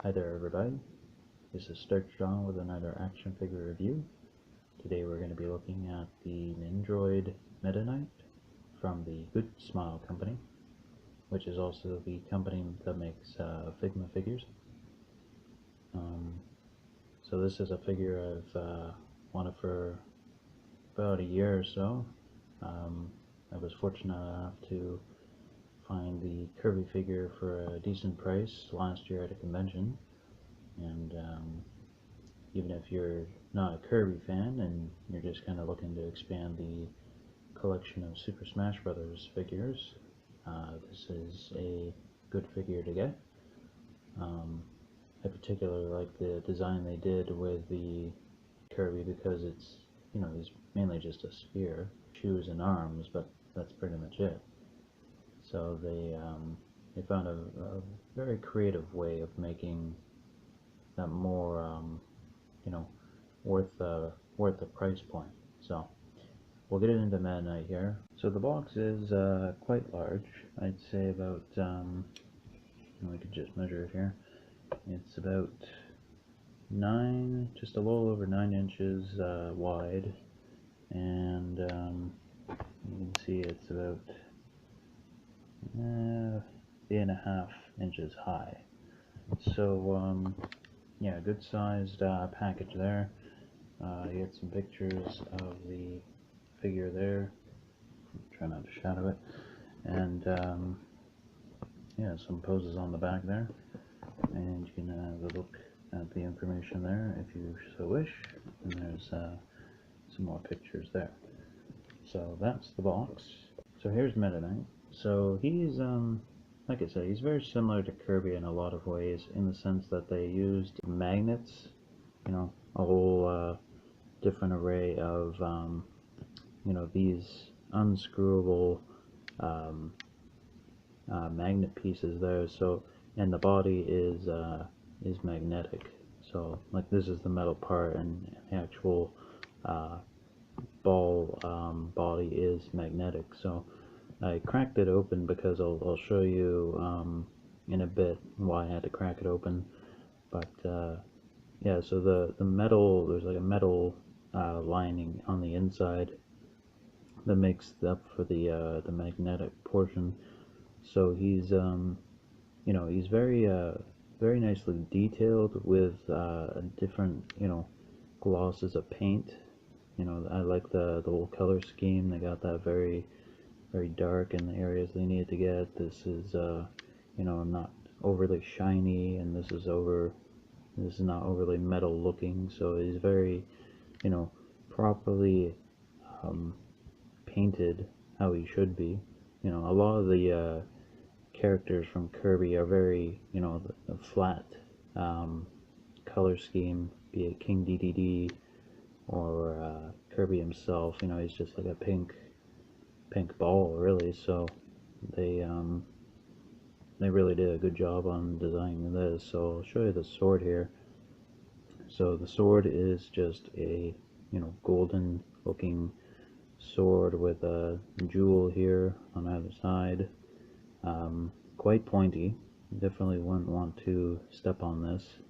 Hi there everybody, this is Starch John with another action figure review. Today we're going to be looking at the Nendoroid Meta Knight from the Good Smile company, which is also the company that makes Figma figures. So this is a figure I've wanted for about a year or so. I was fortunate enough to find the Kirby figure for a decent price last year at a convention, and even if you're not a Kirby fan and you're just kind of looking to expand the collection of Super Smash Brothers figures, this is a good figure to get. I particularly like the design they did with the Kirby because it's, he's mainly just a sphere, shoes and arms, but that's pretty much it. So they found a very creative way of making that more worth the price point. So we'll get into Meta Knight here. So the box is quite large. I'd say about we could just measure it here. It's about just a little over 9 inches wide, and you can see it's about 8.5 inches high. So yeah, good sized package there. You get some pictures of the figure there. Try not to shadow it. And yeah, some poses on the back there. And you can have a look at the information there if you so wish. And there's some more pictures there. So that's the box. So here's Meta Knight. So he's like I said, he's very similar to Kirby in a lot of ways, in the sense that they used magnets, a whole different array of these unscrewable magnet pieces there. So, and the body is magnetic. So like this is the metal part, and the actual ball body is magnetic. So I cracked it open because I'll show you in a bit why I had to crack it open. But yeah, so the metal, there's like a metal lining on the inside that makes up for the magnetic portion. So he's he's very nicely detailed with different glosses of paint. I like the whole color scheme. They got that very dark in the areas they needed to get. This is not overly shiny, and this is not overly metal looking. So it's very properly painted how he should be. A lot of the characters from Kirby are very the flat color scheme, be it King DDD or Kirby himself. He's just like a pink ball, really. So they really did a good job on designing this. So I'll show you the sword here. So the sword is just a golden looking sword with a jewel here on either side. Quite pointy. Definitely wouldn't want to step on this.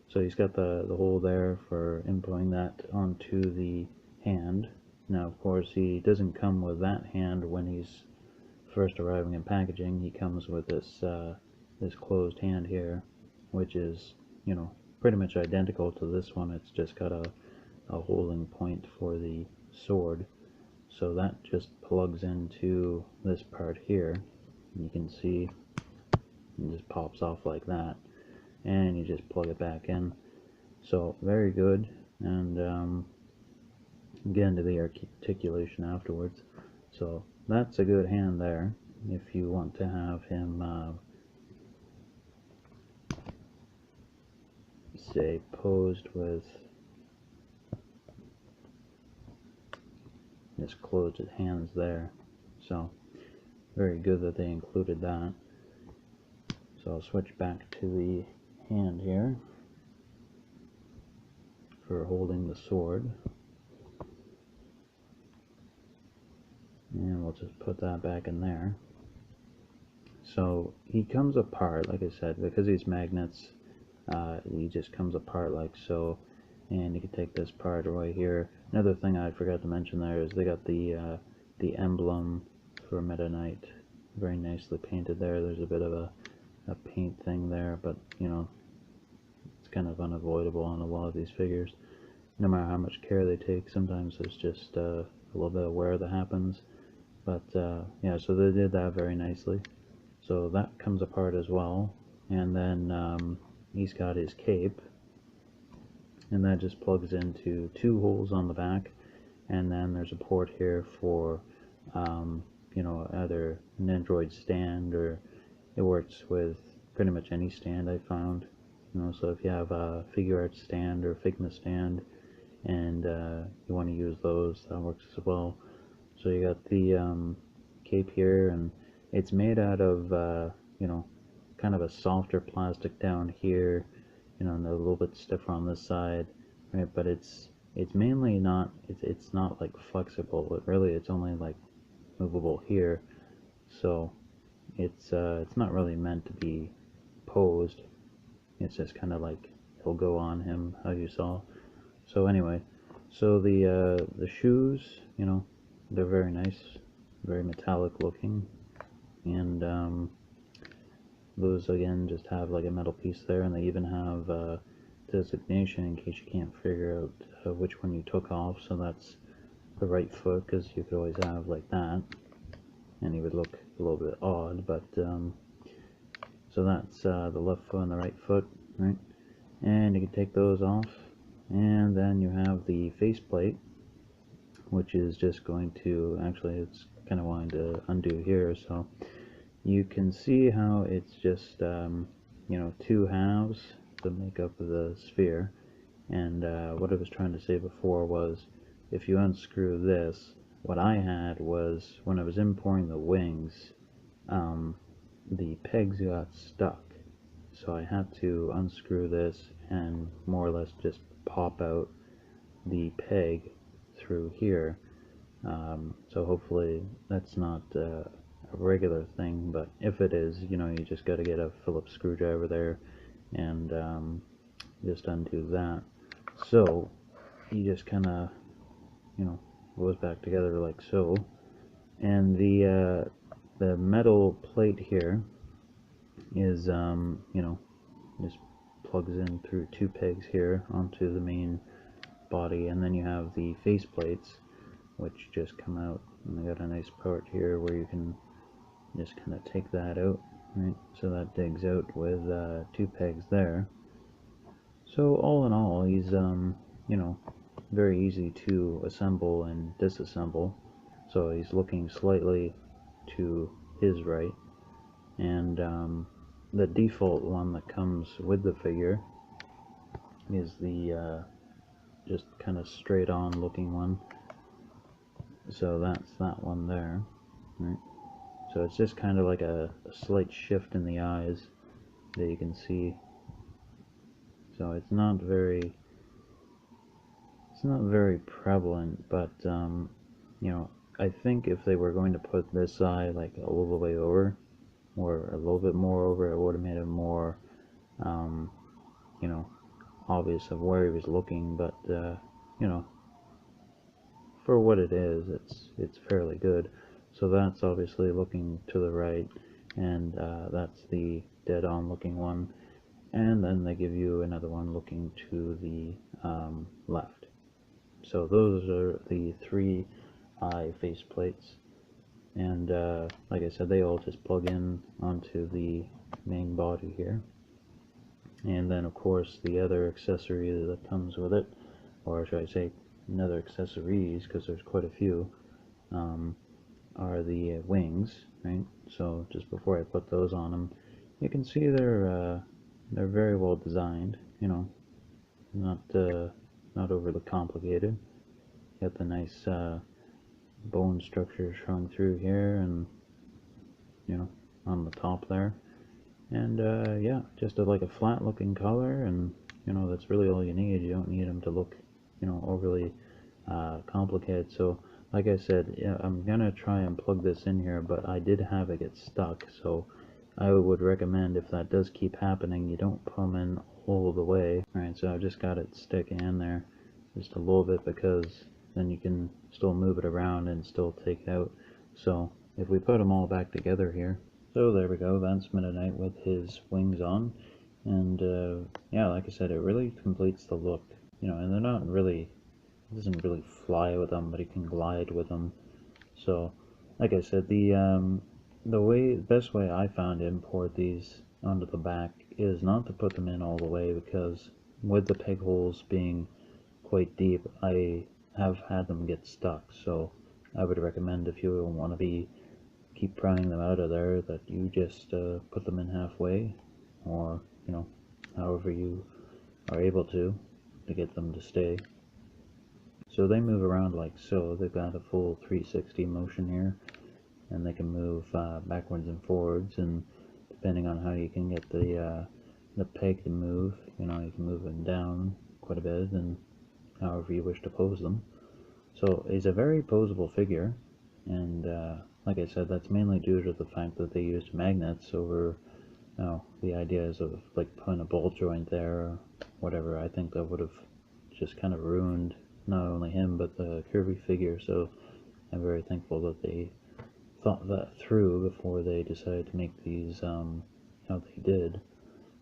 So he's got the hole there for inputting that onto the hand. Now, of course, he doesn't come with that hand when he's first arriving in packaging. He comes with this this closed hand here, which is pretty much identical to this one. It's just got a holding point for the sword. So that just plugs into this part here. You can see it just pops off like that, and you just plug it back in. So very good. And get into the articulation afterwards. So that's a good hand there if you want to have him say posed with just closed hands there. So very good that they included that. So I'll switch back to the hand here for holding the sword. And we'll just put that back in there. So he comes apart, like I said, because these magnets, he just comes apart like so. And you can take this part right here. Another thing I forgot to mention there is they got the emblem for Meta Knight very nicely painted there. There's a bit of a paint thing there, but you know, it's kind of unavoidable on a lot of these figures. No matter how much care they take, sometimes there's just a little bit of wear that happens. But yeah, so they did that very nicely. So that comes apart as well. And then he's got his cape, and that just plugs into two holes on the back. And then there's a port here for you know, either an Nendoroid stand, or it works with pretty much any stand I found. You know, so if you have a figure art stand or Figma stand, and you want to use those, that works as well. So you got the cape here, and it's made out of you know, kind of a softer plastic down here, you know, and a little bit stiffer on this side, right? But it's mainly not, it's not like flexible. It really, it's only like movable here, so it's not really meant to be posed. It's just kind of like it'll go on him, how you saw. So anyway, so the shoes, you know, they're very nice, very metallic looking, and those again just have like a metal piece there, and they even have designation in case you can't figure out which one you took off. So that's the right foot, because you could always have like that, and he would look a little bit odd. But so that's the left foot and the right foot, right? And you can take those off, and then you have the faceplate, which is just going to, actually it's kind of wanting to undo here, so you can see how it's just you know, two halves to make up the sphere. And what I was trying to say before was, if you unscrew this, what I had was, when I was importing the wings, the pegs got stuck, so I had to unscrew this and more or less just pop out the peg through here. So hopefully that's not a regular thing, but if it is, you know, you just got to get a Phillips screwdriver there and just undo that. So he just kind of, you know, goes back together like so. And the metal plate here is you know, just plugs in through two pegs here onto the main body, and then you have the face plates, which just come out, and they got a nice part here where you can just kind of take that out, right? So that digs out with two pegs there. So all in all, he's you know, very easy to assemble and disassemble. So he's looking slightly to his right, and the default one that comes with the figure is the just kind of straight on looking one. So that's that one there, right? So it's just kind of like a slight shift in the eyes that you can see. So it's not very prevalent, but you know, I think if they were going to put this eye like a little way over, or a little bit more over, it would have made it more you know, obvious of where he was looking. But you know, for what it is, it's fairly good. So that's obviously looking to the right, and that's the dead-on looking one, and then they give you another one looking to the left. So those are the three eye face plates, and like I said, they all just plug in onto the main body here. And then of course the other accessory that comes with it, or should I say another accessories, because there's quite a few, are the wings, right? So just before I put those on them, you can see they're very well designed, you know, not overly complicated. Got the nice bone structure showing through here, and you know, on the top there, and yeah, just like a flat looking color, and you know, that's really all you need. You don't need them to look, you know, overly complicated. So like I said, yeah, I'm gonna try and plug this in here, but I did have it get stuck, so I would recommend, if that does keep happening, you don't put them in all the way. Alright, so I've just got it sticking in there just a little bit, because then you can still move it around and still take it out. So if we put them all back together here, so there we go, that's Meta Knight with his wings on. And yeah, like I said, it really completes the look, you know, and they're not really, it doesn't really fly with them, but it can glide with them. So like I said, the best way I found to import these onto the back is not to put them in all the way, because with the peg holes being quite deep, I have had them get stuck. So I would recommend, if you want to keep prying them out of there, that you just put them in halfway, or you know, however you are able to get them to stay. So they move around like so. They've got a full 360 motion here, and they can move backwards and forwards, and depending on how you can get the peg to move, you know, you can move them down quite a bit, and however you wish to pose them. So he's a very posable figure, and like I said, that's mainly due to the fact that they used magnets over, the ideas of like putting a ball joint there or whatever. I think that would have just kind of ruined not only him but the Kirby figure. So I'm very thankful that they thought that through before they decided to make these how they did.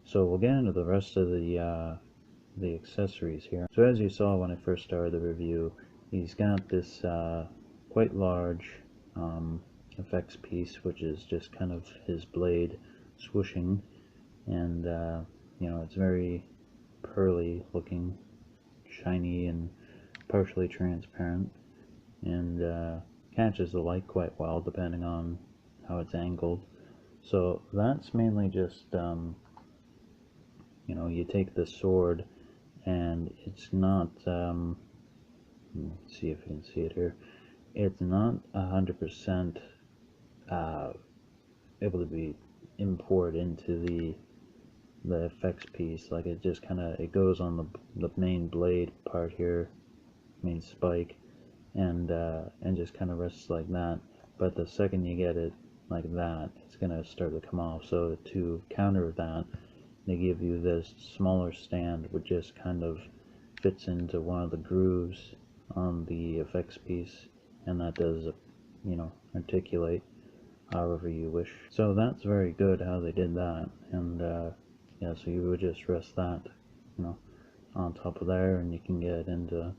So we'll get into the rest of the accessories here. So as you saw when I first started the review, he's got this quite large effects piece, which is just kind of his blade swooshing, and you know, it's very pearly looking, shiny and partially transparent, and catches the light quite well depending on how it's angled. So that's mainly just you know, you take the sword, and it's not let's see if you can see it here, it's not 100% able to be imported into the effects piece. Like, it just kind of, it goes on the main blade part here, main spike, and just kind of rests like that. But the second you get it like that, it's gonna start to come off. So to counter that, they give you this smaller stand which just kind of fits into one of the grooves on the effects piece, and that does, you know, articulate however you wish. So that's very good how they did that. And yeah, so you would just rest that, you know, on top of there, and you can get into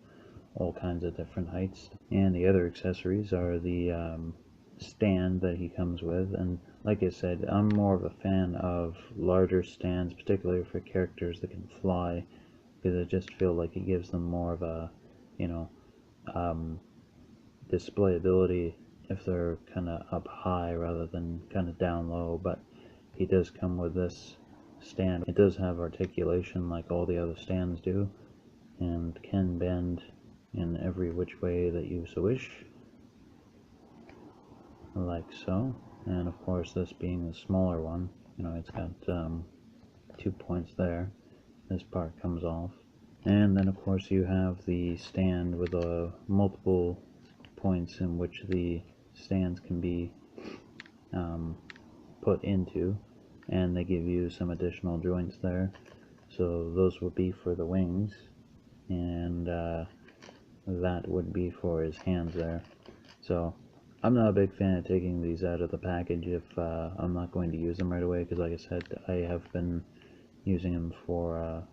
all kinds of different heights. And the other accessories are the stand that he comes with, and like I said, I'm more of a fan of larger stands, particularly for characters that can fly, because I just feel like it gives them more of a, you know, display ability if they're kind of up high rather than kind of down low. But he does come with this stand. It does have articulation like all the other stands do, and can bend in every which way that you so wish, like so. And of course, this being the smaller one, you know, it's got 2 points there. This part comes off. And then of course you have the stand with multiple points in which the stands can be put into, and they give you some additional joints there. So those would be for the wings, and that would be for his hands there. So I'm not a big fan of taking these out of the package if I'm not going to use them right away, because like I said, I have been using them for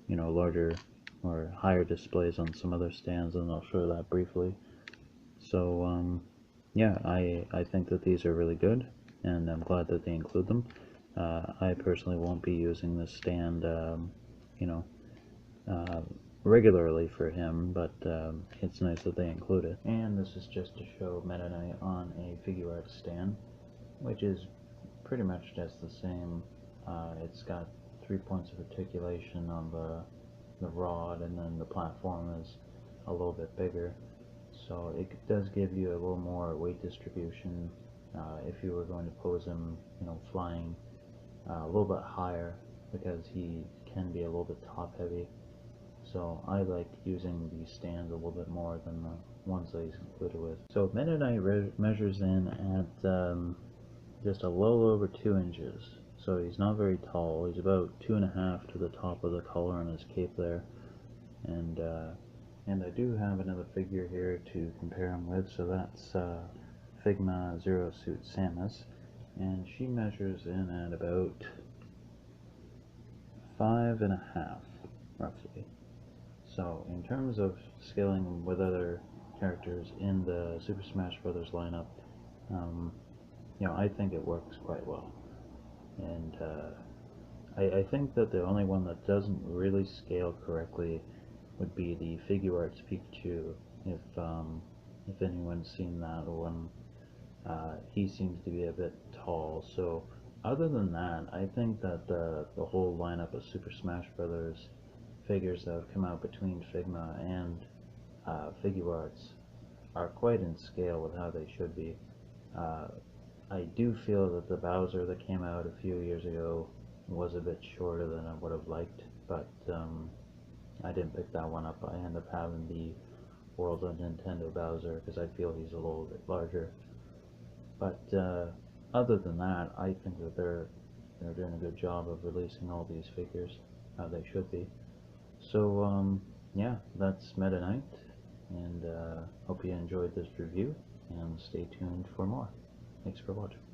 you know, larger or higher displays on some other stands, and I'll show that briefly. So yeah, I think that these are really good, and I'm glad that they include them. I personally won't be using this stand, you know, regularly for him, but it's nice that they include it. And this is just to show Meta Knight on a figure art stand, which is pretty much just the same. It's got 3 points of articulation on the rod, and then the platform is a little bit bigger, so it does give you a little more weight distribution if you were going to pose him, you know, flying a little bit higher, because he can be a little bit top heavy. So I like using these stands a little bit more than the ones that he's included with. So Meta Knight measures in at just a little over 2 inches. So he's not very tall. He's about 2.5 to the top of the collar on his cape there. And I do have another figure here to compare him with. So that's Figma Zero Suit Samus, and she measures in at about 5.5, roughly. So in terms of scaling with other characters in the Super Smash Bros. Lineup, I think it works quite well. And I think that the only one that doesn't really scale correctly would be the Figure Arts Pikachu. If anyone's seen that one, he seems to be a bit tall. So other than that, I think that the whole lineup of Super Smash Bros. Figures that have come out between Figma and Figure Arts are quite in scale with how they should be. I do feel that the Bowser that came out a few years ago was a bit shorter than I would have liked, but I didn't pick that one up. I ended up having the World of Nintendo Bowser because I feel he's a little bit larger. But other than that, I think that they're doing a good job of releasing all these figures how they should be. So yeah, that's Meta Knight, and hope you enjoyed this review, and stay tuned for more. Thanks for watching.